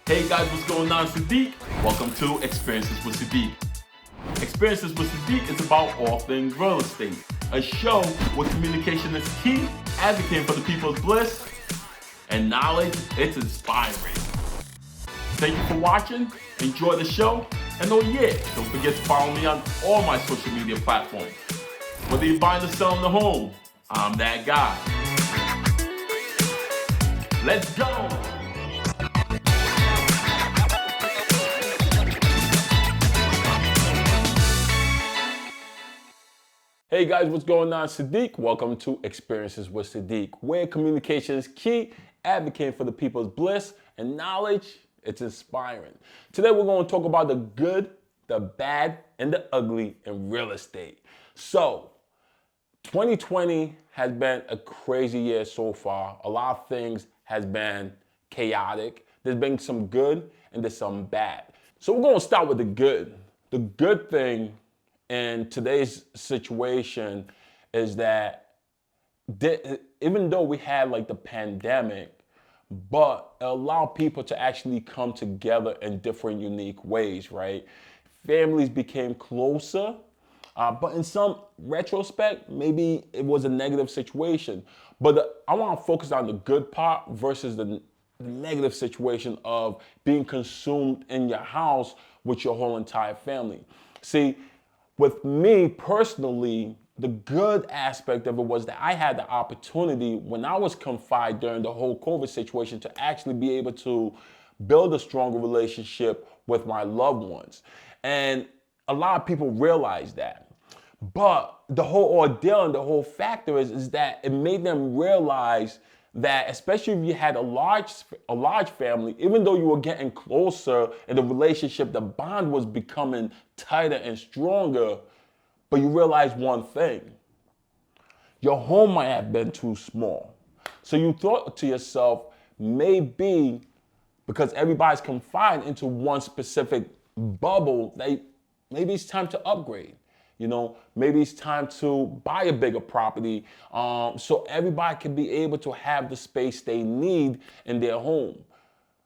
Hey guys, what's going on? Sadiq. Welcome to Experiences with Sadiq. Experiences with Sadiq is about all things real estate. A show where communication is key, advocating for the people's bliss, and knowledge, it's inspiring. Thank you for watching. Enjoy the show. And oh yeah, don't forget to follow me on all my social media platforms. Whether you're buying or selling a home, I'm that guy. Let's go. Hey guys, what's going on? Sadiq. Welcome to Experiences with Sadiq, where communication is key, advocating for the people's bliss, and knowledge, it's inspiring. Today we're going to talk about the good, the bad, and the ugly in real estate. So, 2020 has been a crazy year so far. A lot of things has been chaotic. There's been some good and there's some bad. So we're going to start with the good. The good thing in today's situation is that even though we had like the pandemic, but it allowed people to actually come together in different unique ways, right? Families became closer, but in some retrospect, maybe it was a negative situation. But I want to focus on the good part versus the negative situation of being consumed in your house with your whole entire family. See, with me personally, the good aspect of it was that I had the opportunity when I was confined during the whole COVID situation to actually be able to build a stronger relationship with my loved ones. And a lot of people realize that. But the whole ordeal and the whole factor is that it made them realize that, especially if you had a large family, even though you were getting closer and the relationship, the bond was becoming tighter and stronger, but you realize one thing: your home might have been too small. So you thought to yourself, maybe because everybody's confined into one specific bubble, maybe it's time to upgrade. You know, maybe it's time to buy a bigger property so everybody can be able to have the space they need in their home.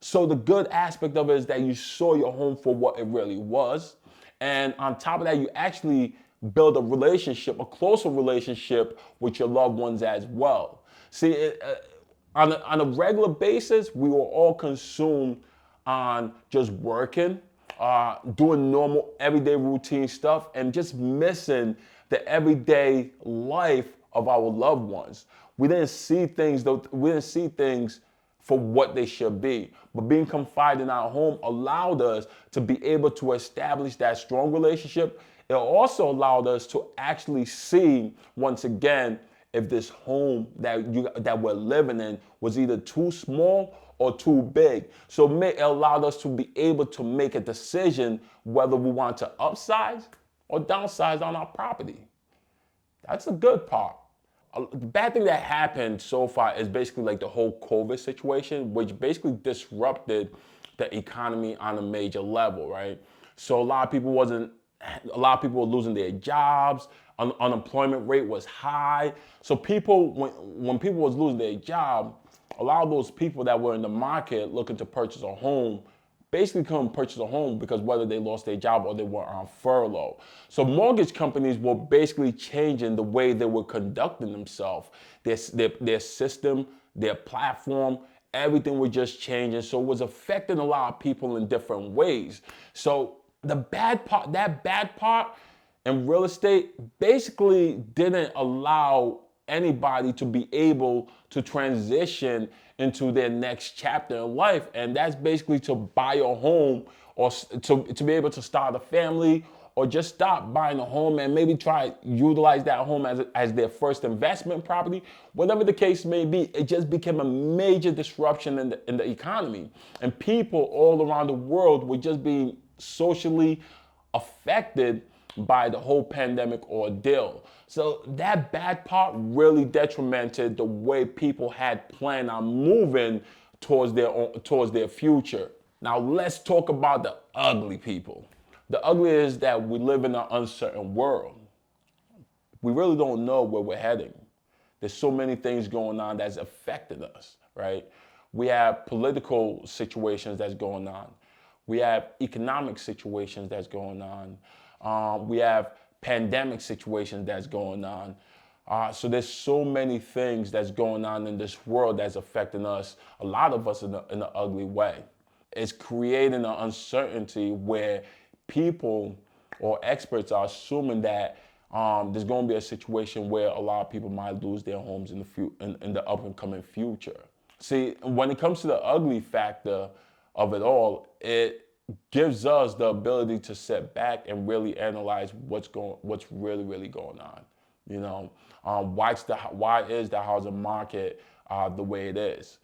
So the good aspect of it is that you saw your home for what it really was. And on top of that, you actually build a relationship, a closer relationship with your loved ones as well. See, on a regular basis, we were all consumed on just working, doing normal everyday routine stuff, and just missing the everyday life of our loved ones. We didn't see things for what they should be. But being confined in our home allowed us to be able to establish that strong relationship. It also allowed us to actually see, once again, if this home that we're living in was either too small or too big. So it allowed us to be able to make a decision whether we want to upsize or downsize on our property. That's the good part. The bad thing that happened so far is basically like the whole COVID situation, which basically disrupted the economy on a major level, right? So a lot of people were losing their jobs. Unemployment rate was high. So when people was losing their job, a lot of those people that were in the market looking to purchase a home basically couldn't purchase a home because whether they lost their job or they were on furlough. So mortgage companies were basically changing the way they were conducting themselves. Their system, their platform, everything was just changing. So it was affecting a lot of people in different ways. So that bad part in real estate basically didn't allow anybody to be able to transition into their next chapter in life. And that's basically to buy a home or to be able to start a family or just stop buying a home and maybe try utilize that home as their first investment property. Whatever the case may be, it just became a major disruption in the economy. And people all around the world were just being socially affected by the whole pandemic ordeal. So that bad part really detrimented the way people had planned on moving towards their future. Now let's talk about the ugly people. The ugly is that we live in an uncertain world. We really don't know where we're heading. There's so many things going on that's affecting us, right? We have political situations that's going on. We have economic situations that's going on. We have pandemic situations that's going on. So there's so many things that's going on in this world that's affecting us, a lot of us in an ugly way. It's creating an uncertainty where people or experts are assuming that there's going to be a situation where a lot of people might lose their homes in the up and coming future. See, when it comes to the ugly factor of it all, it gives us the ability to sit back and really analyze what's really going on. You know, why is the housing market the way it is?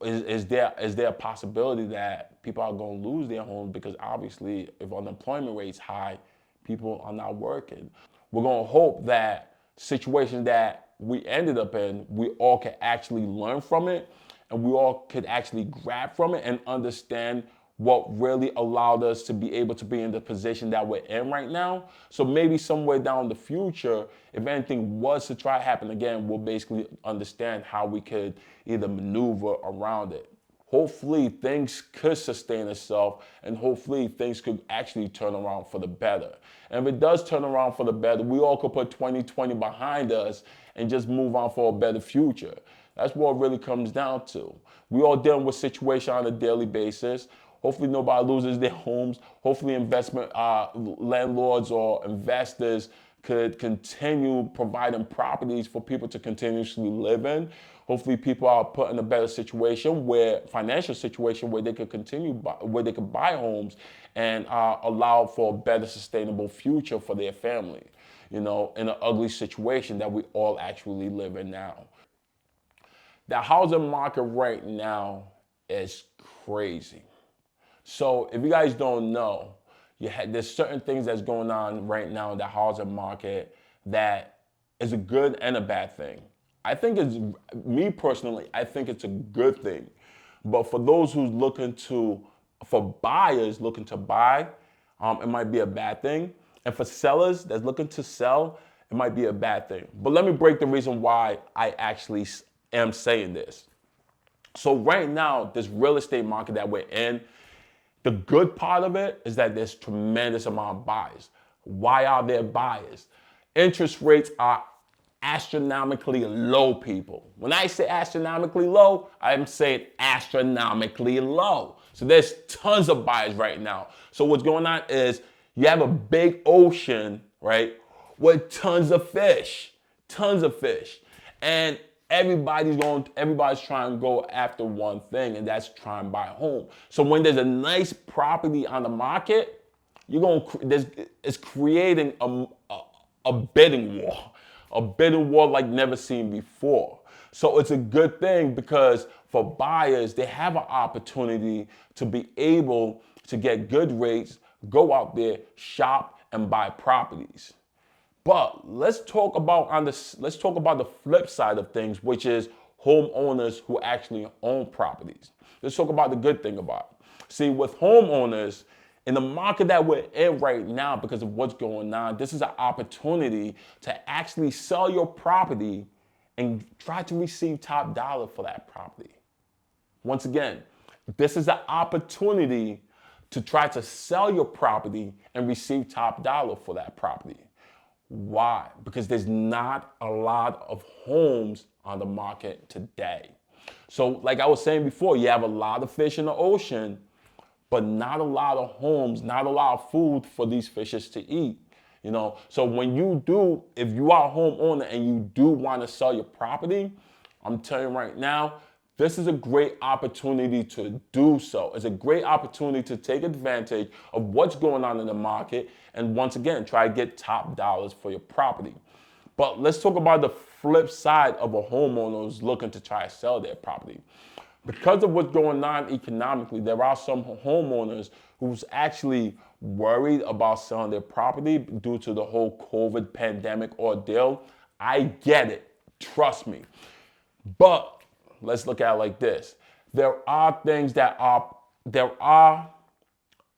Is there a possibility that people are going to lose their homes because obviously if unemployment rate's high, people are not working. We're going to hope that situations that we ended up in, we all could actually learn from it, and we all could actually grab from it and understand what really allowed us to be able to be in the position that we're in right now. So maybe somewhere down the future, if anything was to try to happen again, we'll basically understand how we could either maneuver around it. Hopefully things could sustain itself, and hopefully things could actually turn around for the better. And if it does turn around for the better, we all could put 2020 behind us and just move on for a better future. That's what it really comes down to. We all dealing with situations on a daily basis. Hopefully nobody loses their homes. Hopefully investment landlords or investors could continue providing properties for people to continuously live in. Hopefully people are put in a better situation, financial situation where they could where they could buy homes and allow for a better sustainable future for their family, in an ugly situation that we all actually live in now. The housing market right now is crazy. So if you guys don't know, there's certain things that's going on right now in the housing market that is a good and a bad thing. Me personally, I think it's a good thing. But for those for buyers looking to buy, it might be a bad thing. And for sellers that's looking to sell, it might be a bad thing. But let me break the reason why I actually am saying this. So right now, this real estate market that we're in, the good part of it is that there's tremendous amount of buyers. Why are there buyers? Interest rates are astronomically low, people. When I say astronomically low, I'm saying astronomically low. So there's tons of buyers right now. So what's going on is you have a big ocean, right, with tons of fish. And everybody's trying to go after one thing, and that's trying to buy a home. So when there's a nice property on the market, it's creating a bidding war like never seen before. So it's a good thing because for buyers, they have an opportunity to be able to get good rates, go out there, shop, and buy properties. But let's talk about the flip side of things, which is homeowners who actually own properties. Let's talk about the good thing about it. See, with homeowners, in the market that we're in right now, because of what's going on, this is an opportunity to actually sell your property and try to receive top dollar for that property. Once again, this is an opportunity to try to sell your property and receive top dollar for that property. Why? Because there's not a lot of homes on the market today. So like I was saying before, you have a lot of fish in the ocean, but not a lot of homes, not a lot of food for these fishes to eat. So if you are a homeowner and you do want to sell your property, I'm telling you right now, this is a great opportunity to do so. It's a great opportunity to take advantage of what's going on in the market and once again, try to get top dollars for your property. But let's talk about the flip side of a homeowner who's looking to try to sell their property. Because of what's going on economically, there are some homeowners who's actually worried about selling their property due to the whole COVID pandemic ordeal. I get it, trust me. But let's look at it like this. There are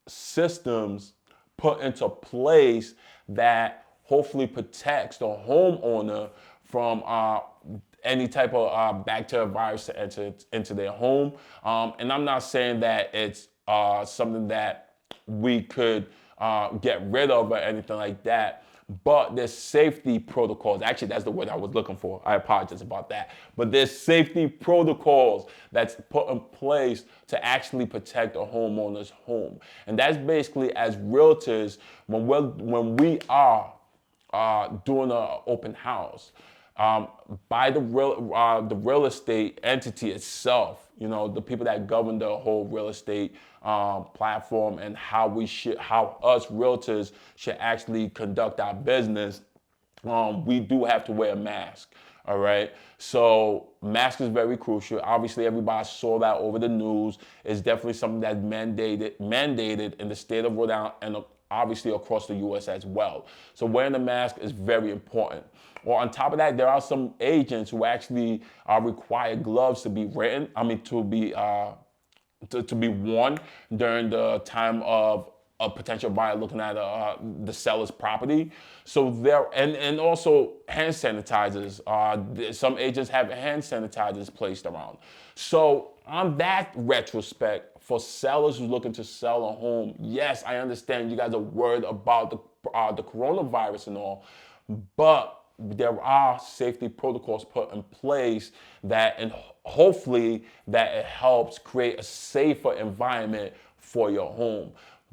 systems put into place that hopefully protects the homeowner from any type of bacteria virus to enter into their home. And I'm not saying that it's something that we could get rid of or anything like that. But there's safety protocols. Actually, that's the word I was looking for. I apologize about that. But there's safety protocols that's put in place to actually protect a homeowner's home. And that's basically, as realtors, when we are doing an open house, by the real estate entity itself, you know, the people that govern the whole real estate platform, and how us realtors should actually conduct our business, we do have to wear a mask. All right. So mask is very crucial. Obviously, everybody saw that over the news. It's definitely something that's mandated in the state of Rhode Island and obviously across the U.S. as well. So wearing a mask is very important. Well, on top of that, there are some agents who actually require gloves to be to be worn during the time of a potential buyer looking at the seller's property. So and also hand sanitizers. Some agents have hand sanitizers placed around. So on that retrospect, for sellers who's looking to sell a home, yes, I understand you guys are worried about the coronavirus and all, but there are safety protocols put in place that, and hopefully that it helps create a safer environment for your home.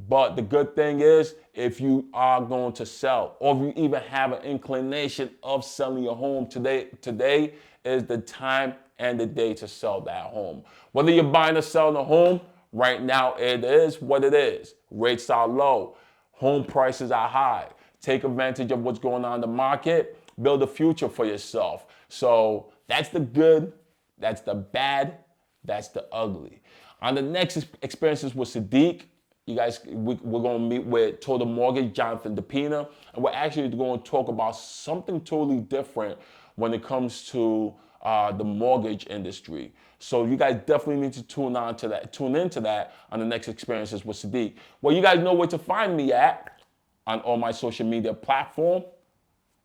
But the good thing is, if you are going to sell, or if you even have an inclination of selling your home, today is the time and the day to sell that home. Whether you're buying or selling a home, right now it is what it is. Rates are low. Home prices are high. Take advantage of what's going on in the market. Build a future for yourself. So that's the good, that's the bad, that's the ugly. On the next Experiences with Sadiq, you guys, we're going to meet with Total Mortgage, Jonathan DePina, and we're actually going to talk about something totally different when it comes to the mortgage industry. So you guys definitely need to tune into that on the next Experiences with Sadiq. Well, you guys know where to find me at on all my social media platforms.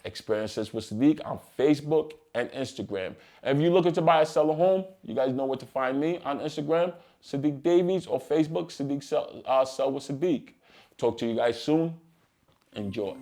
Experiences with Sadiq on Facebook and Instagram. And if you're looking to buy or sell a home, you guys know where to find me on Instagram, Sadiq Davies, or Facebook, Sadiq Sell with Sadiq. Talk to you guys soon. Enjoy.